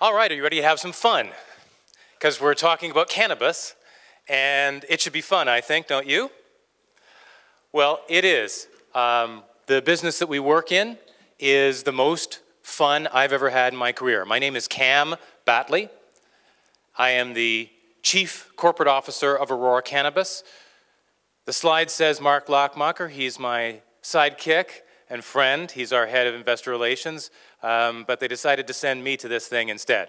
All right, are you ready to have some fun? Because we're talking about cannabis, and it should be fun, I think, don't you? Well, it is. The business that we work in is the most fun I've ever had in my career. My name is Cam Battley. I am the Chief Corporate Officer of Aurora Cannabis. The slide says Mark Lockmacher. He's my sidekick and friend. He's our head of investor relations, but they decided to send me to this thing instead.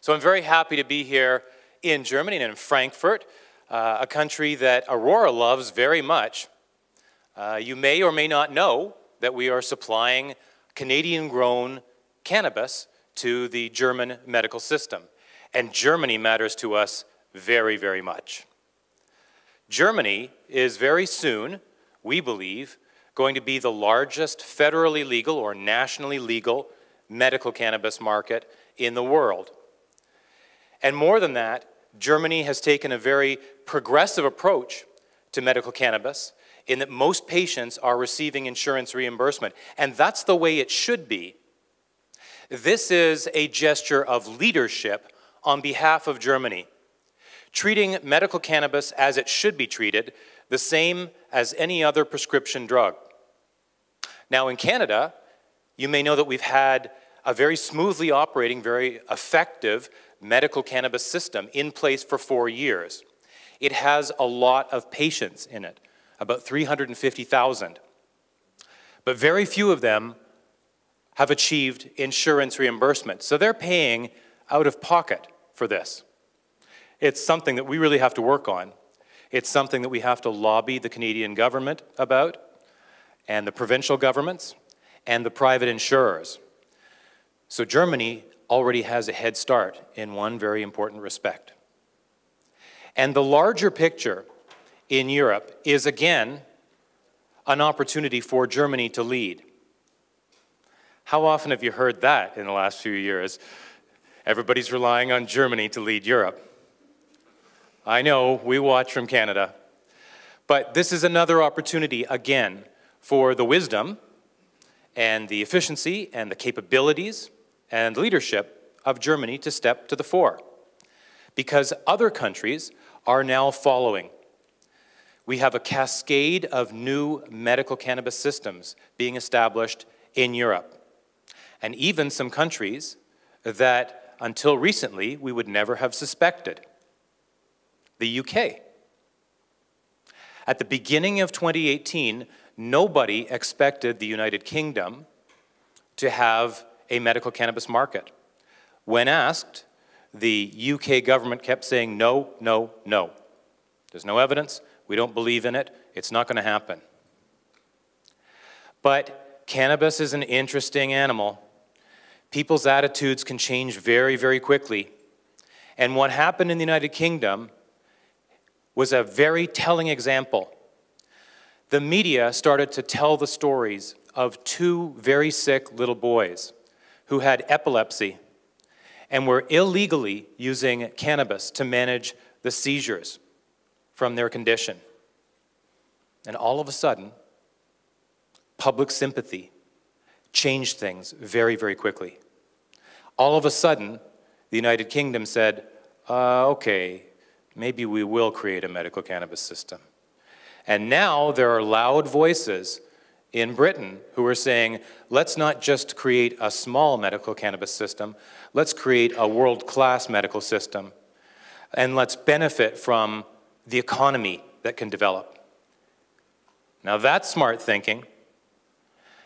So I'm very happy to be here in Germany and in Frankfurt, a country that Aurora loves very much. You may or may not know that we are supplying Canadian-grown cannabis to the German medical system. And Germany matters to us very, very much. Germany is very soon, we believe, going to be the largest federally legal or nationally legal medical cannabis market in the world. And more than that, Germany has taken a very progressive approach to medical cannabis in that most patients are receiving insurance reimbursement. And that's the way it should be. This is a gesture of leadership on behalf of Germany, treating medical cannabis as it should be treated, the same as any other prescription drug. Now in Canada, you may know that we've had a very smoothly operating, very effective medical cannabis system in place for 4 years. It has a lot of patients in it, about 350,000. But very few of them have achieved insurance reimbursement, so they're paying out of pocket for this. It's something that we really have to work on. It's something that we have to lobby the Canadian government about, and the provincial governments, and the private insurers. So Germany already has a head start in one very important respect. And the larger picture in Europe is, again, an opportunity for Germany to lead. How often have you heard that in the last few years? Everybody's relying on Germany to lead Europe. I know, we watch from Canada. But this is another opportunity, again, for the wisdom and the efficiency and the capabilities and leadership of Germany to step to the fore. Because other countries are now following. We have a cascade of new medical cannabis systems being established in Europe. And even some countries that until recently we would never have suspected. The UK. At the beginning of 2018, nobody expected the United Kingdom to have a medical cannabis market. When asked, the UK government kept saying, no, no, no. There's no evidence, we don't believe in it, it's not going to happen. But cannabis is an interesting animal. People's attitudes can change very, very quickly. And what happened in the United Kingdom was a very telling example. The media started to tell the stories of 2 very sick little boys who had epilepsy and were illegally using cannabis to manage the seizures from their condition. And all of a sudden, public sympathy changed things very, very quickly. All of a sudden, the United Kingdom said, okay, maybe we will create a medical cannabis system. And now there are loud voices in Britain who are saying, let's not just create a small medical cannabis system, let's create a world-class medical system, and let's benefit from the economy that can develop. Now that's smart thinking,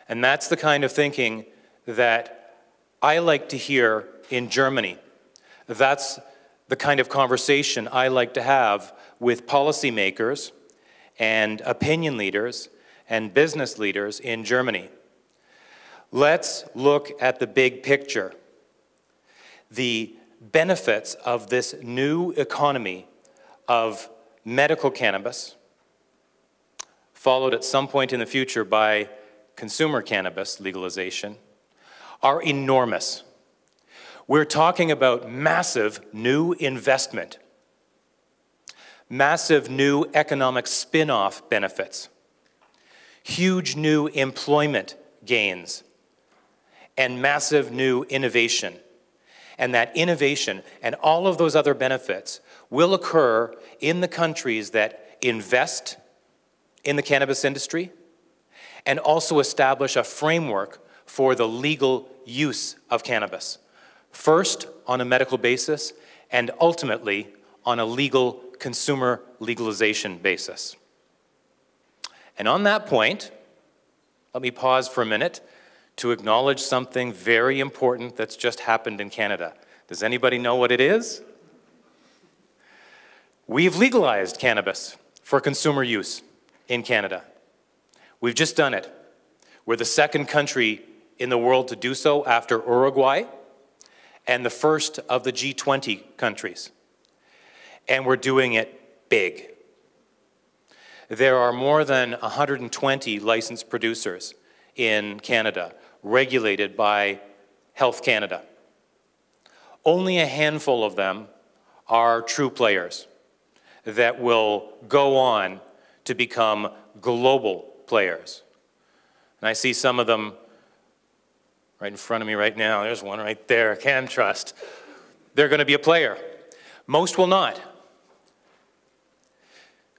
and that's the kind of thinking that I like to hear in Germany. That's the kind of conversation I like to have with policymakers and opinion leaders and business leaders in Germany. Let's look at the big picture. The benefits of this new economy of medical cannabis, followed at some point in the future by consumer cannabis legalization, are enormous. We're talking about massive new investment, massive new economic spin-off benefits, huge new employment gains, and massive new innovation. and that innovation and all of those other benefits will occur in the countries that invest in the cannabis industry and also establish a framework for the legal use of cannabis, first on a medical basis and ultimately on a legal consumer legalization basis. And on that point, let me pause for a minute to acknowledge something very important that's just happened in Canada. Does anybody know what it is? We've legalized cannabis for consumer use in Canada. We've just done it. We're the second country in the world to do so after Uruguay, and the first of the G20 countries. And we're doing it big. There are more than 120 licensed producers in Canada, regulated by Health Canada. Only a handful of them are true players that will go on to become global players. And I see some of them right in front of me right now. There's one right there, CanTrust. They're going to be a player. Most will not.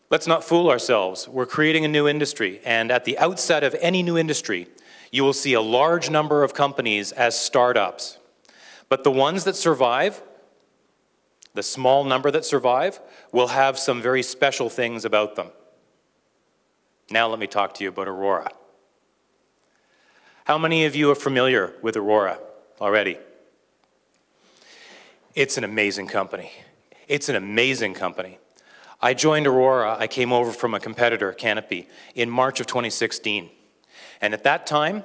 Let's not fool ourselves. We're creating a new industry, and at the outset of any new industry, you will see a large number of companies as startups. But the ones that survive, the small number that survive, will have some very special things about them. Now let me talk to you about Aurora. How many of you are familiar with Aurora already? It's an amazing company. It's an amazing company. I joined Aurora, I came over from a competitor, Canopy, in March of 2016. And at that time,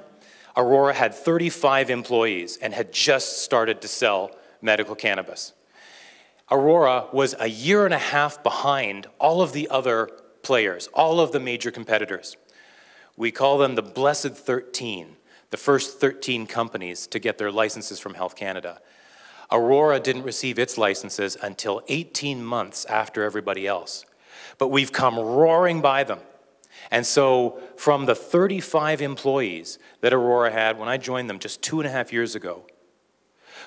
Aurora had 35 employees and had just started to sell medical cannabis. Aurora was a year and a half behind all of the other players, all of the major competitors. We call them the Blessed 13, the first 13 companies to get their licenses from Health Canada. Aurora didn't receive its licenses until 18 months after everybody else. But we've come roaring by them. And so from the 35 employees that Aurora had when I joined them just 2.5 years ago,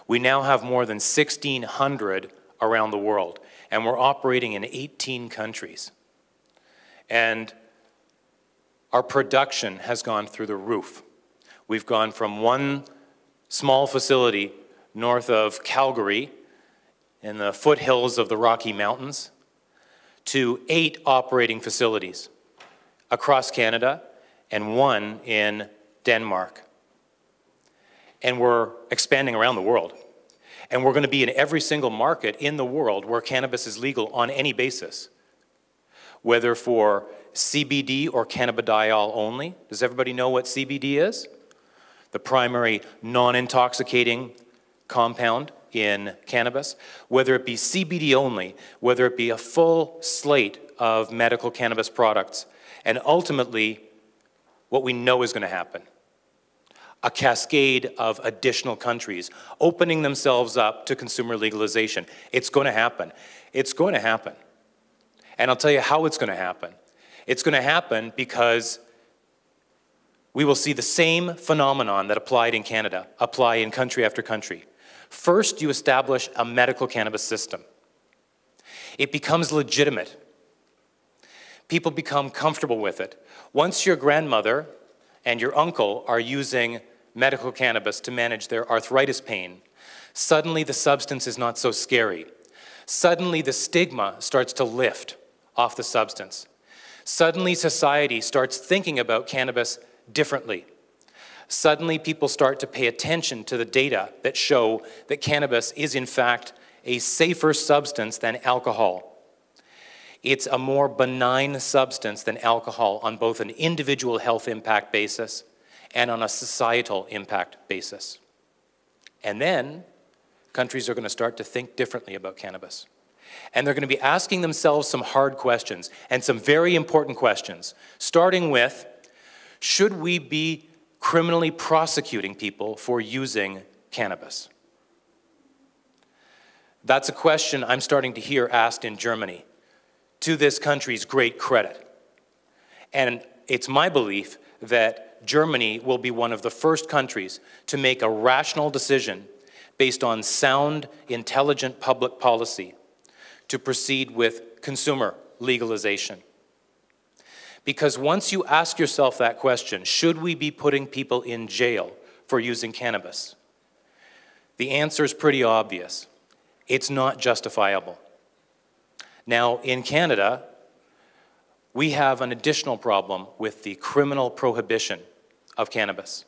we now have more than 1,600 around the world. And we're operating in 18 countries. And our production has gone through the roof. We've gone from one small facility north of Calgary in the foothills of the Rocky Mountains to 8 operating facilities across Canada and 1 in Denmark. And we're expanding around the world. And we're going to be in every single market in the world where cannabis is legal on any basis, whether for CBD or cannabidiol only. Does everybody know what CBD is? The primary non-intoxicating compound in cannabis, whether it be CBD only, whether it be a full slate of medical cannabis products, and ultimately, what we know is going to happen, a cascade of additional countries opening themselves up to consumer legalization. It's going to happen. It's going to happen. And I'll tell you how it's going to happen. It's going to happen because we will see the same phenomenon that applied in Canada apply in country after country. First, you establish a medical cannabis system. It becomes legitimate. People become comfortable with it. Once your grandmother and your uncle are using medical cannabis to manage their arthritis pain, suddenly the substance is not so scary. Suddenly the stigma starts to lift off the substance. Suddenly society starts thinking about cannabis differently. Suddenly people start to pay attention to the data that show that cannabis is in fact a safer substance than alcohol. It's a more benign substance than alcohol on both an individual health impact basis and on a societal impact basis. And then countries are going to start to think differently about cannabis. And they're going to be asking themselves some hard questions and some very important questions, starting with, should we be criminally prosecuting people for using cannabis? That's a question I'm starting to hear asked in Germany, to this country's great credit. And it's my belief that Germany will be one of the first countries to make a rational decision based on sound, intelligent public policy to proceed with consumer legalization. Because once you ask yourself that question, should we be putting people in jail for using cannabis? The answer is pretty obvious. It's not justifiable. Now, in Canada, we have an additional problem with the criminal prohibition of cannabis,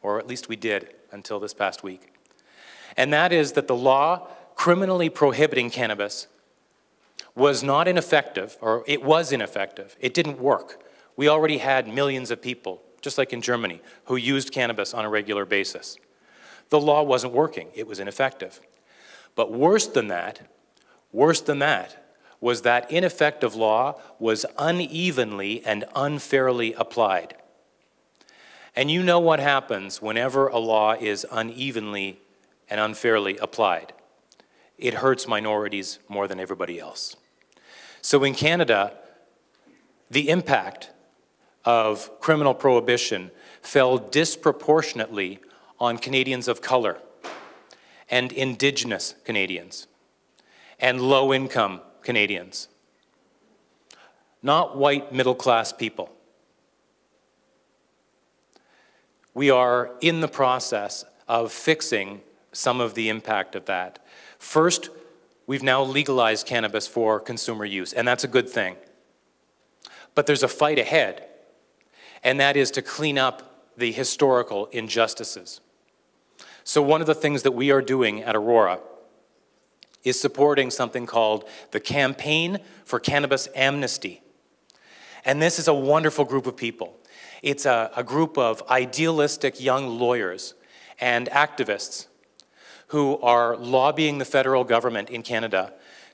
or at least we did until this past week. And that is that the law criminally prohibiting cannabis was not ineffective, or it was ineffective. It didn't work. We already had millions of people, just like in Germany, who used cannabis on a regular basis. The law wasn't working. It was ineffective. But worse than that was that ineffective law was unevenly and unfairly applied. And you know what happens whenever a law is unevenly and unfairly applied. It hurts minorities more than everybody else. So in Canada, the impact of criminal prohibition fell disproportionately on Canadians of color and Indigenous Canadians and low-income Canadians, not white middle-class people. We are in the process of fixing some of the impact of that. First, we've now legalized cannabis for consumer use, and that's a good thing. But there's a fight ahead, and that is to clean up the historical injustices. So one of the things that we are doing at Aurora is supporting something called the Campaign for Cannabis Amnesty. And this is a wonderful group of people. It's a group of idealistic young lawyers and activists who are lobbying the federal government in Canada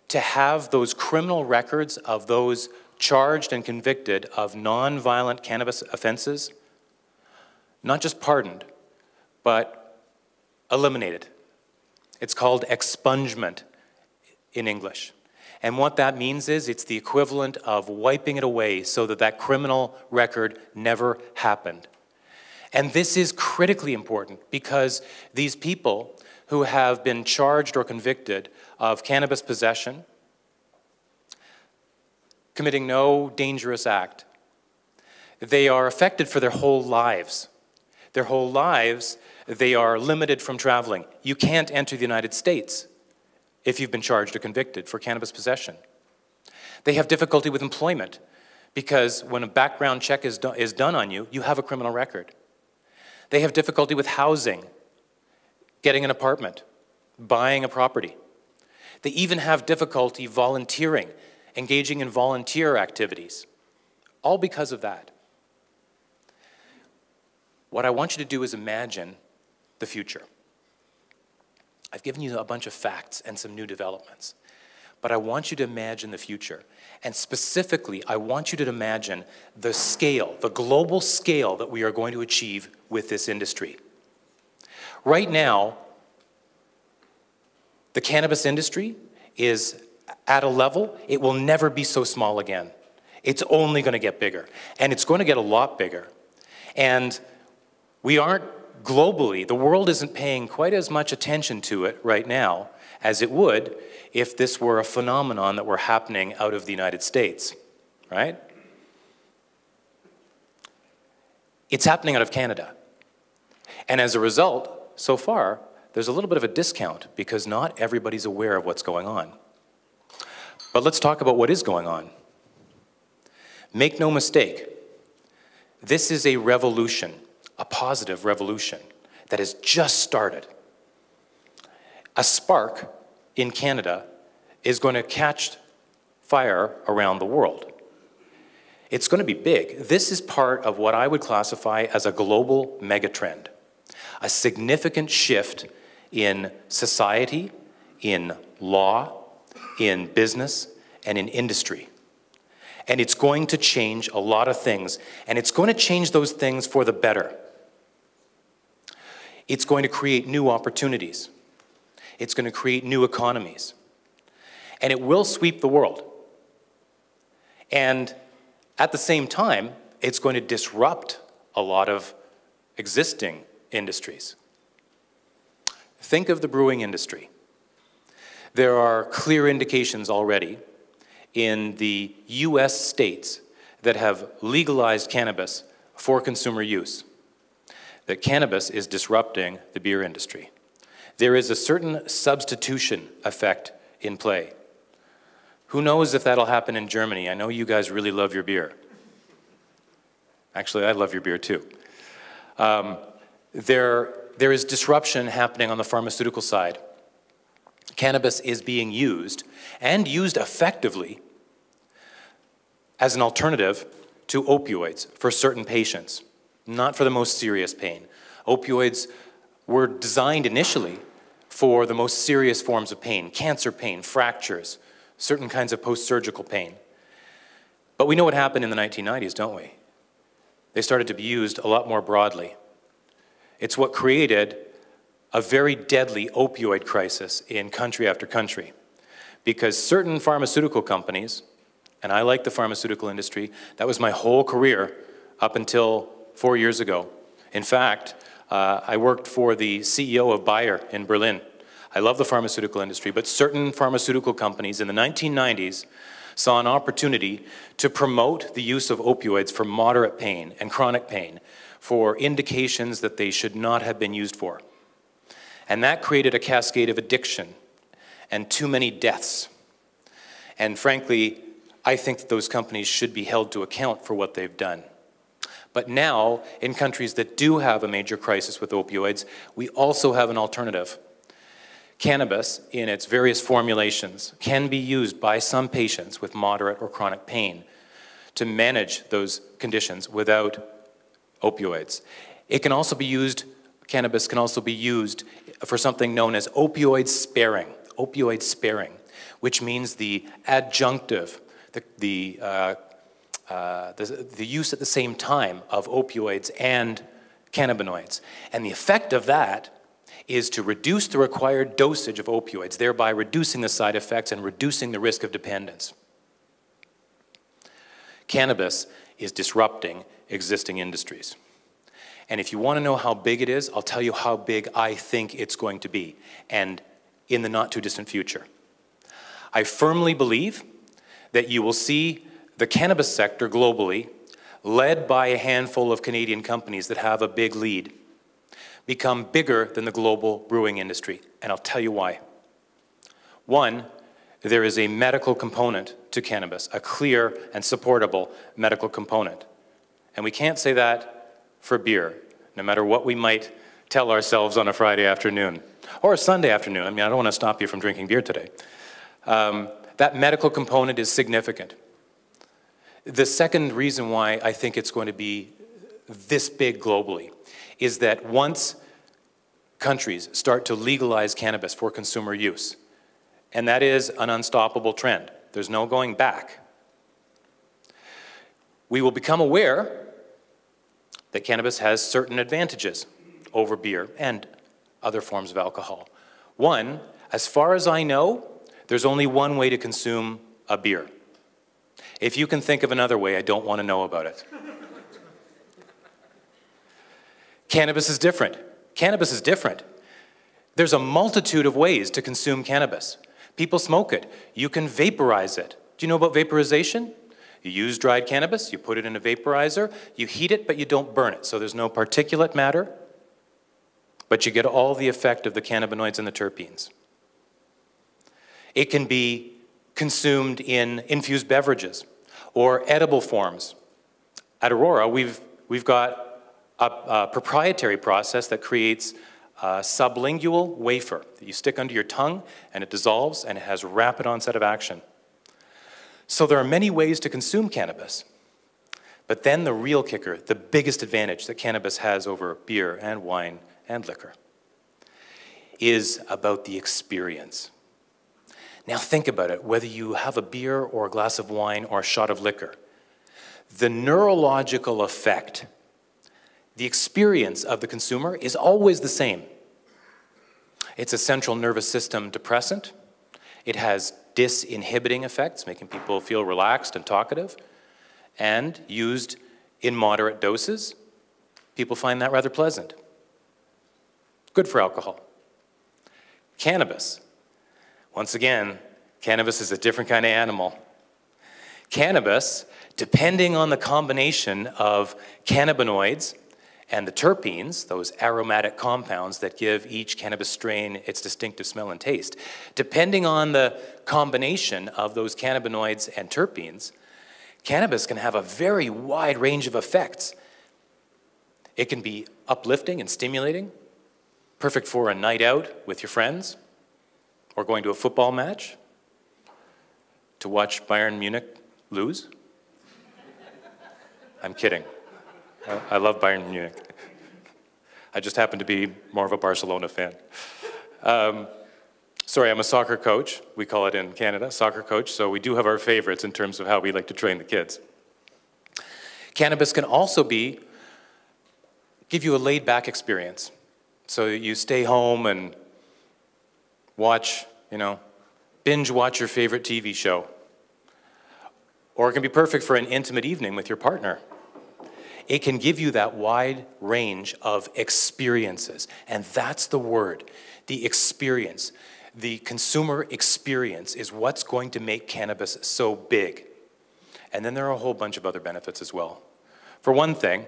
to have those criminal records of those charged and convicted of non-violent cannabis offenses not just pardoned, but eliminated. It's called expungement in English. And what that means is it's the equivalent of wiping it away so that that criminal record never happened. And this is critically important because these people who have been charged or convicted of cannabis possession, committing no dangerous act, they are affected for their whole lives. Their whole lives, they are limited from traveling. You can't enter the United States if you've been charged or convicted for cannabis possession. They have difficulty with employment because when a background check is done on you, you have a criminal record. They have difficulty with housing, getting an apartment, buying a property. They even have difficulty volunteering, engaging in volunteer activities, all because of that. What I want you to do is imagine the future. I've given you a bunch of facts and some new developments, but I want you to imagine the future. And specifically, I want you to imagine the scale, the global scale that we are going to achieve with this industry. Right now, the cannabis industry is at a level, it will never be so small again. It's only going to get bigger, and it's going to get a lot bigger. And we aren't globally, the world isn't paying quite as much attention to it right now as it would if this were a phenomenon that were happening out of the United States, right? It's happening out of Canada. And as a result, so far, there's a little bit of a discount because not everybody's aware of what's going on. But let's talk about what is going on. Make no mistake, this is a revolution, a positive revolution that has just started. A spark in Canada is going to catch fire around the world. It's going to be big. This is part of what I would classify as a global megatrend, a significant shift in society, in law, in business, and in industry. And it's going to change a lot of things, and it's going to change those things for the better. It's going to create new opportunities. It's going to create new economies. And it will sweep the world. And at the same time, it's going to disrupt a lot of existing industries. Think of the brewing industry. There are clear indications already in the US states that have legalized cannabis for consumer use that cannabis is disrupting the beer industry. There is a certain substitution effect in play. Who knows if that'll happen in Germany? I know you guys really love your beer. Actually, I love your beer too. There is disruption happening on the pharmaceutical side. Cannabis is being used, and used effectively, as an alternative to opioids for certain patients, not for the most serious pain. Opioids were designed initially for the most serious forms of pain, cancer pain, fractures, certain kinds of post-surgical pain. But we know what happened in the 1990s, don't we? They started to be used a lot more broadly. It's what created a very deadly opioid crisis in country after country, because certain pharmaceutical companies, and I like the pharmaceutical industry, that was my whole career up until 4 years ago. In fact, I worked for the CEO of Bayer in Berlin. I love the pharmaceutical industry, but certain pharmaceutical companies in the 1990s saw an opportunity to promote the use of opioids for moderate pain and chronic pain for indications that they should not have been used for. And that created a cascade of addiction and too many deaths. And frankly, I think that those companies should be held to account for what they've done. But now, in countries that do have a major crisis with opioids, we also have an alternative. Cannabis, in its various formulations, can be used by some patients with moderate or chronic pain to manage those conditions without opioids. It can also be used, cannabis can also be used for something known as opioid sparing, which means the adjunctive, the use at the same time of opioids and cannabinoids. And the effect of that is to reduce the required dosage of opioids, thereby reducing the side effects and reducing the risk of dependence. Cannabis is disrupting existing industries. And if you want to know how big it is, I'll tell you how big I think it's going to be, and in the not too distant future. I firmly believe that you will see the cannabis sector globally, led by a handful of Canadian companies that have a big lead, become bigger than the global brewing industry, and I'll tell you why. One, there is a medical component to cannabis, a clear and supportable medical component. And we can't say that for beer, no matter what we might tell ourselves on a Friday afternoon, or a Sunday afternoon. I mean, I don't want to stop you from drinking beer today. That medical component is significant. The second reason why I think it's going to be this big globally is that once countries start to legalize cannabis for consumer use, and that is an unstoppable trend, there's no going back, we will become aware that cannabis has certain advantages over beer and other forms of alcohol. One, as far as I know, there's only one way to consume a beer. If you can think of another way, I don't want to know about it. Cannabis is different. Cannabis is different. There's a multitude of ways to consume cannabis. People smoke it. You can vaporize it. Do you know about vaporization? You use dried cannabis, you put it in a vaporizer, you heat it, but you don't burn it. So there's no particulate matter, but you get all the effect of the cannabinoids and the terpenes. It can be consumed in infused beverages or edible forms. At Aurora, we've got a proprietary process that creates a sublingual wafer that you stick under your tongue and it dissolves and it has rapid onset of action. So there are many ways to consume cannabis. But then the real kicker, the biggest advantage that cannabis has over beer and wine and liquor, is about the experience. Now think about it, whether you have a beer or a glass of wine or a shot of liquor, the neurological effect, the experience of the consumer is always the same. It's a central nervous system depressant. It has disinhibiting effects, making people feel relaxed and talkative, and used in moderate doses, people find that rather pleasant. Good for alcohol. Cannabis. Once again, cannabis is a different kind of animal. Cannabis, depending on the combination of cannabinoids and the terpenes, those aromatic compounds that give each cannabis strain its distinctive smell and taste, depending on the combination of those cannabinoids and terpenes, cannabis can have a very wide range of effects. It can be uplifting and stimulating, perfect for a night out with your friends, or going to a football match to watch Bayern Munich lose. I'm kidding. I love Bayern Munich. I just happen to be more of a Barcelona fan. Sorry, I'm a soccer coach. We call it in Canada, soccer coach, so we do have our favorites in terms of how we like to train the kids. Cannabis can also give you a laid-back experience. So you stay home and watch, binge watch your favorite TV show. Or it can be perfect for an intimate evening with your partner. It can give you that wide range of experiences. And that's the word, the experience. The consumer experience is what's going to make cannabis so big. And then there are a whole bunch of other benefits as well. For one thing,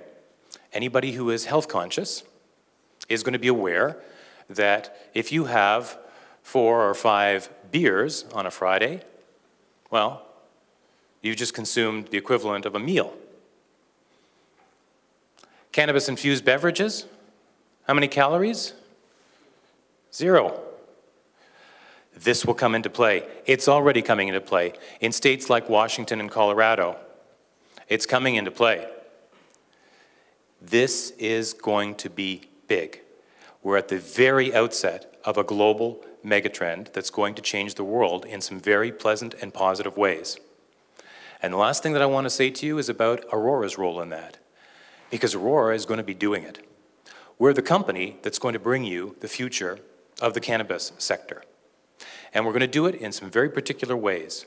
anybody who is health conscious is going to be aware that if you have 4 or 5 beers on a Friday, well, you just consumed the equivalent of a meal. Cannabis-infused beverages, how many calories? 0. This will come into play. It's already coming into play. In states like Washington and Colorado, it's coming into play. This is going to be big. We're at the very outset of a global megatrend that's going to change the world in some very pleasant and positive ways. And the last thing that I want to say to you is about Aurora's role in that, because Aurora is going to be doing it. We're the company that's going to bring you the future of the cannabis sector. And we're going to do it in some very particular ways.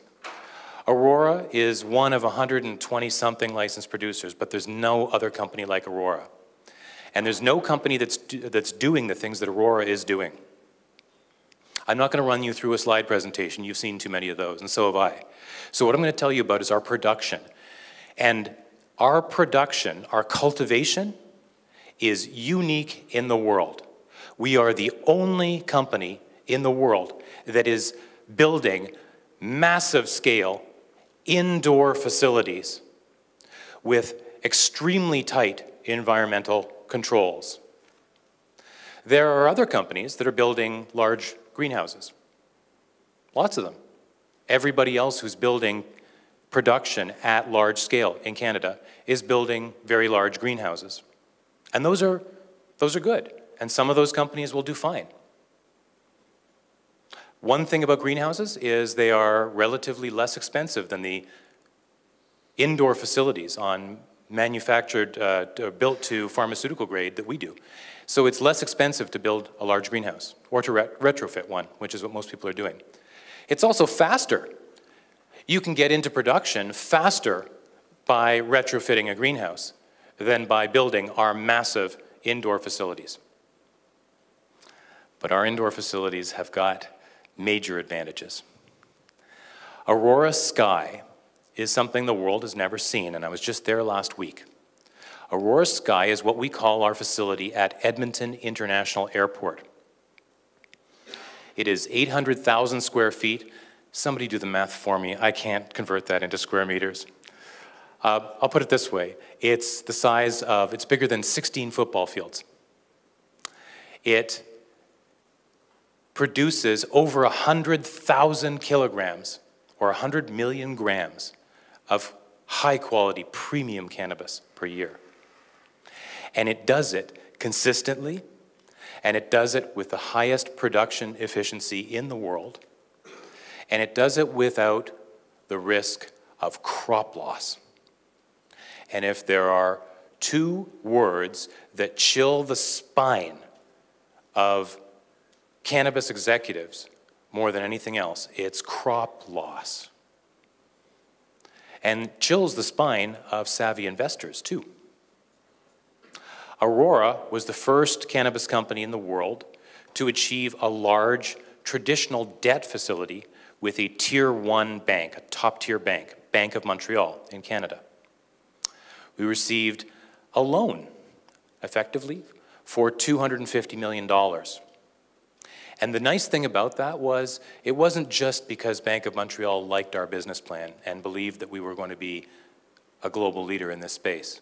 Aurora is one of 120-something licensed producers, but there's no other company like Aurora. And there's no company that's doing the things that Aurora is doing. I'm not going to run you through a slide presentation. You've seen too many of those, and so have I. So what I'm going to tell you about is our production. And our production, our cultivation, is unique in the world. We are the only company in the world that is building massive scale indoor facilities with extremely tight environmental controls. There are other companies that are building large greenhouses. Lots of them. Everybody else who's building production at large scale in Canada is building very large greenhouses. And those are good. And some of those companies will do fine. One thing about greenhouses is they are relatively less expensive than the indoor facilities built to pharmaceutical grade that we do. So it's less expensive to build a large greenhouse or to retrofit one, which is what most people are doing. It's also faster. You can get into production faster by retrofitting a greenhouse than by building our massive indoor facilities. But our indoor facilities have got major advantages. Aurora Sky is something the world has never seen, and I was just there last week. Aurora Sky is what we call our facility at Edmonton International Airport. It is 800,000 square feet. Somebody do the math for me. I can't convert that into square meters. I'll put it this way. It's the size of, it's bigger than 16 football fields. It produces over 100,000 kilograms or 100 million grams of high-quality premium cannabis per year. And it does it consistently, and it does it with the highest production efficiency in the world, and it does it without the risk of crop loss. And if there are 2 words that chill the spine of cannabis executives more than anything else, it's crop loss. And chills the spine of savvy investors, too. Aurora was the first cannabis company in the world to achieve a large traditional debt facility with a Tier 1 bank, a top-tier bank, Bank of Montreal in Canada. We received a loan, effectively, for $250 million. And the nice thing about that was, it wasn't just because Bank of Montreal liked our business plan and believed that we were going to be a global leader in this space.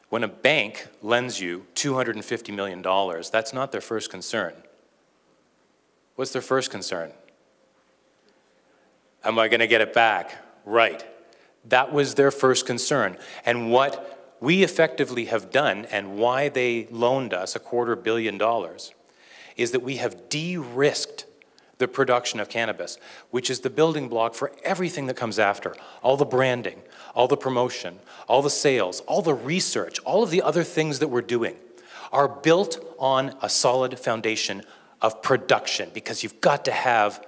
When a bank lends you $250 million, that's not their first concern. What's their first concern? Am I going to get it back? Right. That was their first concern. And what we effectively have done, and why they loaned us $250 million, is that we have de-risked the production of cannabis, which is the building block for everything that comes after. All the branding, all the promotion, all the sales, all the research, all of the other things that we're doing are built on a solid foundation of production, because you've got to have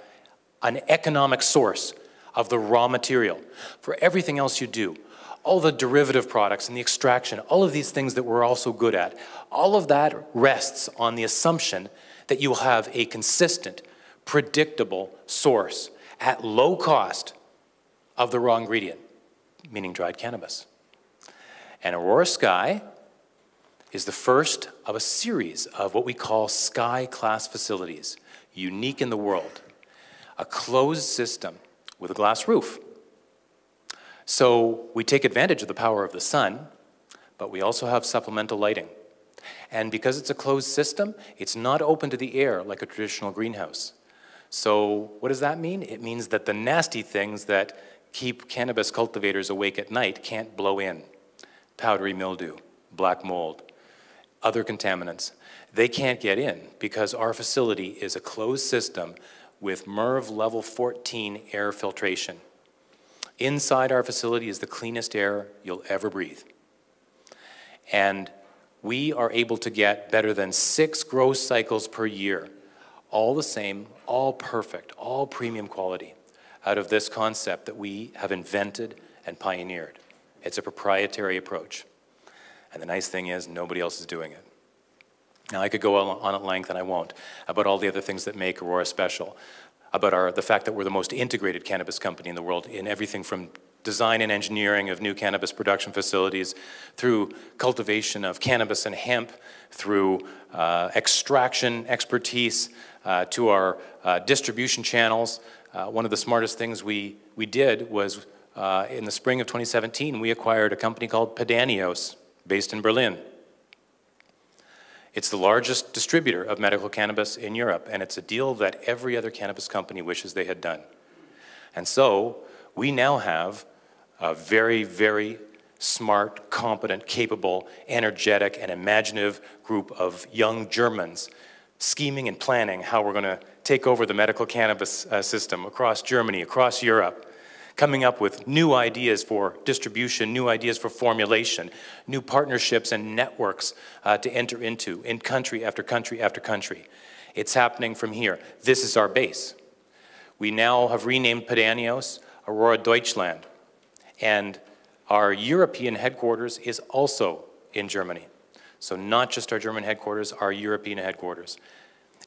an economic source of the raw material for everything else you do. All the derivative products and the extraction, all of these things that we're also good at, all of that rests on the assumption that you will have a consistent, predictable source at low cost of the raw ingredient, meaning dried cannabis. And Aurora Sky is the first of a series of what we call Sky class facilities, unique in the world. A closed system with a glass roof. So we take advantage of the power of the sun, but we also have supplemental lighting. And because it's a closed system, it's not open to the air like a traditional greenhouse. So what does that mean? It means that the nasty things that keep cannabis cultivators awake at night can't blow in. Powdery mildew, black mold, other contaminants. They can't get in because our facility is a closed system with MERV level 14 air filtration. Inside our facility is the cleanest air you'll ever breathe. And we are able to get better than 6 growth cycles per year, all the same, all perfect, all premium quality, out of this concept that we have invented and pioneered. It's a proprietary approach. And the nice thing is, nobody else is doing it. Now, I could go on at length, and I won't, about all the other things that make Aurora special, about the fact that we're the most integrated cannabis company in the world in everything from design and engineering of new cannabis production facilities, through cultivation of cannabis and hemp, through extraction expertise, to our distribution channels. One of the smartest things we did was in the spring of 2017, we acquired a company called Padanios, based in Berlin. It's the largest distributor of medical cannabis in Europe, and it's a deal that every other cannabis company wishes they had done. And so we now have a very, very smart, competent, capable, energetic, and imaginative group of young Germans scheming and planning how we're going to take over the medical cannabis system across Germany, across Europe, coming up with new ideas for distribution, new ideas for formulation, new partnerships and networks to enter into in country after country after country. It's happening from here. This is our base. We now have renamed Padanios Aurora Deutschland, and our European headquarters is also in Germany. So not just our German headquarters, our European headquarters.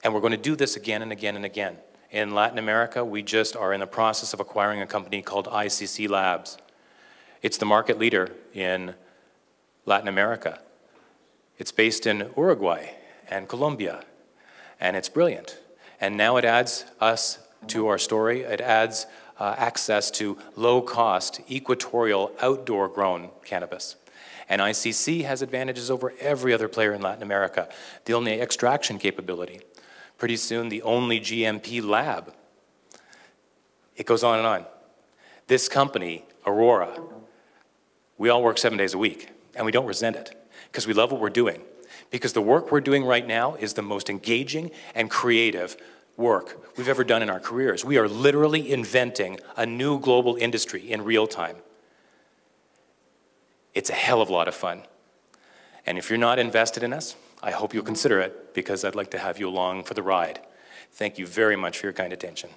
And we're going to do this again and again and again. In Latin America, we just are in the process of acquiring a company called ICC Labs. It's the market leader in Latin America. It's based in Uruguay and Colombia, and it's brilliant. And now it adds us to our story. It adds access to low-cost, equatorial, outdoor-grown cannabis. And ICC has advantages over every other player in Latin America. The only extraction capability. Pretty soon, the only GMP lab. It goes on and on. This company, Aurora, we all work 7 days a week, and we don't resent it, because we love what we're doing. Because the work we're doing right now is the most engaging and creative work we've ever done in our careers. We are literally inventing a new global industry in real time. It's a hell of a lot of fun. And if you're not invested in us, I hope you'll consider it, because I'd like to have you along for the ride. Thank you very much for your kind attention.